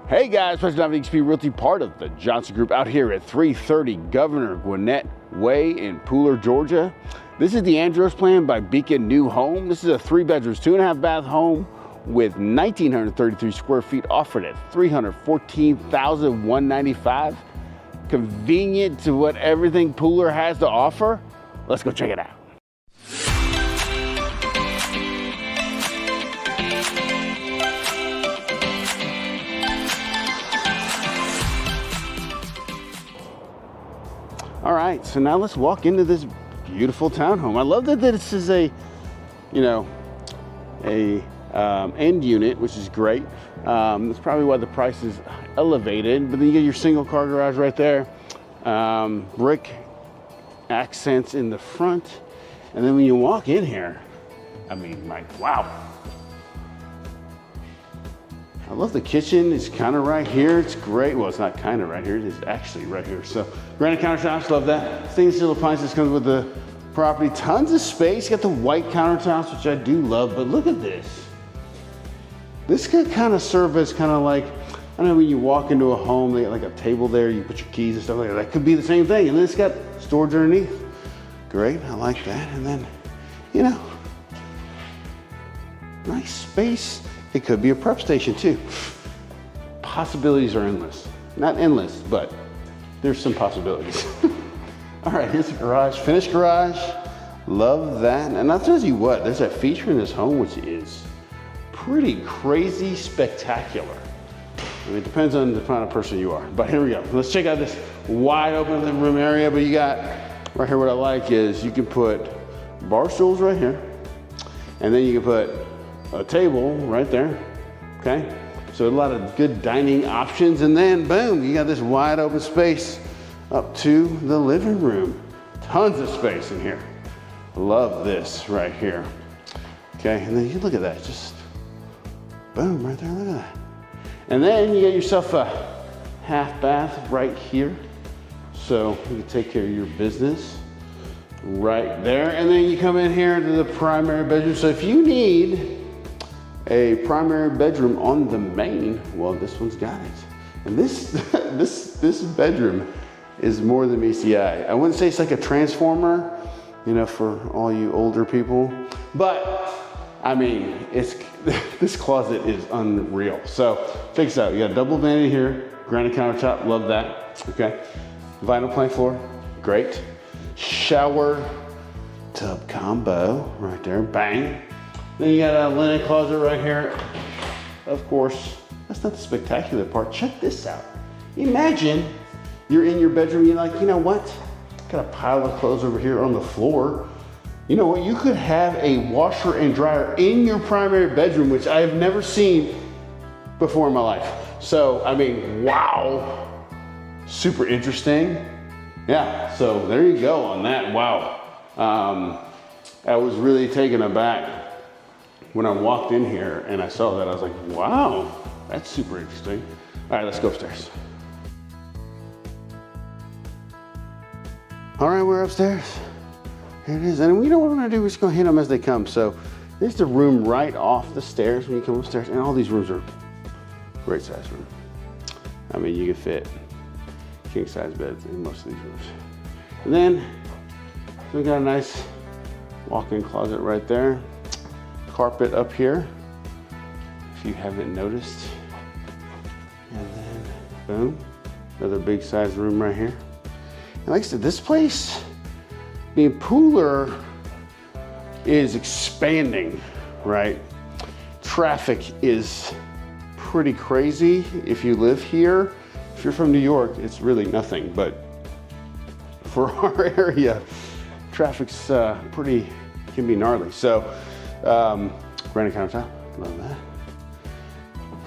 Hey guys, President Donovan, HAAF Realty, part of the Johnson Group, out here at 330 Governor Gwinnett Way in Pooler, Georgia. This is the Andros Plan by Beacon New Home. This is a 3-bedrooms, 2.5-bath home with 1,933 square feet, offered at $314,195. Convenient to what everything Pooler has to offer. Let's go check it out. All right, so now let's walk into this beautiful townhome. I love that this is a, end unit, which is great. That's probably why the price is elevated, but then you get your single car garage right there. Brick accents in the front. And then when you walk in here, I mean, like, wow. I love the kitchen. It's kind of right here. It's great. Well, it's not kind of right here. It is actually right here. So granite countertops, love that. Stainless steel appliances comes with the property. Tons of space. You got the white countertops, which I do love, but look at this. This could kind of serve as kind of like, I don't know, when you walk into a home, they got like a table there, you put your keys and stuff like that. That could be the same thing. And then it's got storage underneath. Great, I like that. And then, nice space. It could be a prep station too. Possibilities are endless. Not endless, but there's some possibilities. All right, here's the garage, finished garage. Love that. And I'll tell you what, there's that feature in this home, which is pretty crazy spectacular. I mean, it depends on the kind of person you are, but here we go. Let's check out this wide open living room area, but you got, right here what I like is you can put bar stools right here, and then you can put a table right there, okay? So a lot of good dining options, and then boom, you got this wide open space up to the living room. Tons of space in here. Love this right here. Okay, and then you look at that, just boom, right there, look at that. And then you get yourself a half bath right here. So you can take care of your business right there. And then you come in here to the primary bedroom. So if you need a primary bedroom on the main, well, this one's got it. And this bedroom is more than meets the eye. I wouldn't say it's like a transformer, for all you older people, but I mean, this closet is unreal. So check this out. You got a double vanity here, granite countertop, love that. Okay, vinyl plank floor, great. Shower tub combo right there, bang. Then you got a linen closet right here. Of course, that's not the spectacular part. Check this out. Imagine you're in your bedroom, you're like, you know what? Got a pile of clothes over here on the floor. You know what? You could have a washer and dryer in your primary bedroom, which I have never seen before in my life. So, I mean, wow. Super interesting. Yeah, so there you go on that. Wow. I was really taken aback when I walked in here and I saw that. I was like, wow, that's super interesting. All right, let's go upstairs. All right, we're upstairs. Here it is. And you know what we're gonna do? We're just gonna hit them as they come. So there's the room right off the stairs when you come upstairs. And all these rooms are great size room. I mean, you can fit king size beds in most of these rooms. And then we got a nice walk-in closet right there. Carpet up here, if you haven't noticed. And then, boom, another big size room right here. And like I said, this place, being Pooler, is expanding, right? Traffic is pretty crazy if you live here. If you're from New York, it's really nothing, but for our area, traffic's can be gnarly. So, granite countertop, love that.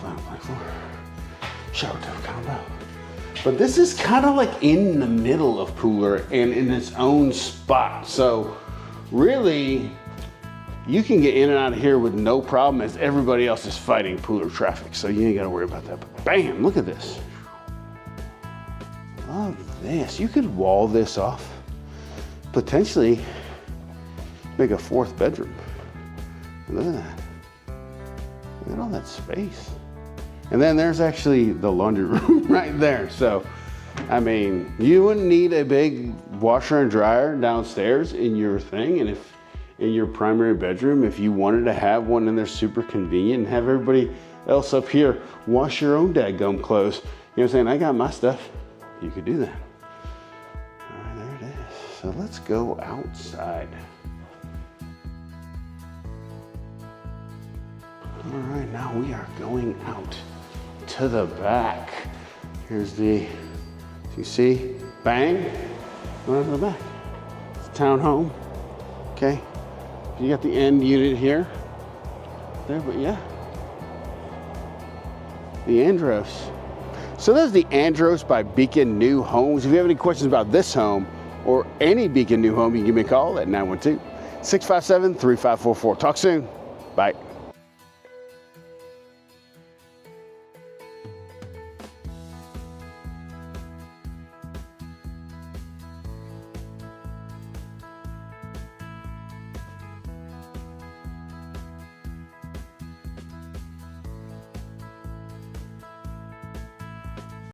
Vinyl plank floor, shower tub combo. But this is kind of like in the middle of Pooler and in its own spot. So really, you can get in and out of here with no problem as everybody else is fighting Pooler traffic. So you ain't gotta worry about that. But bam, look at this. Love this. You could wall this off. Potentially make a 4th bedroom. Look at that. Look at all that space. And then there's actually the laundry room right there. So, I mean, you wouldn't need a big washer and dryer downstairs in your thing. And if in your primary bedroom, if you wanted to have one in there super convenient and have everybody else up here wash your own dadgum clothes, you know what I'm saying? I got my stuff. You could do that. All right, there it is. So let's go outside. All right, now we are going out to the back. Here's the, you see, bang, right to the back. It's a townhome, okay? You got the end unit here, there, but yeah. The Andros. So there's the Andros by Beacon New Homes. If you have any questions about this home or any Beacon New Home, you can give me a call at 912-657-3544. Talk soon. Bye.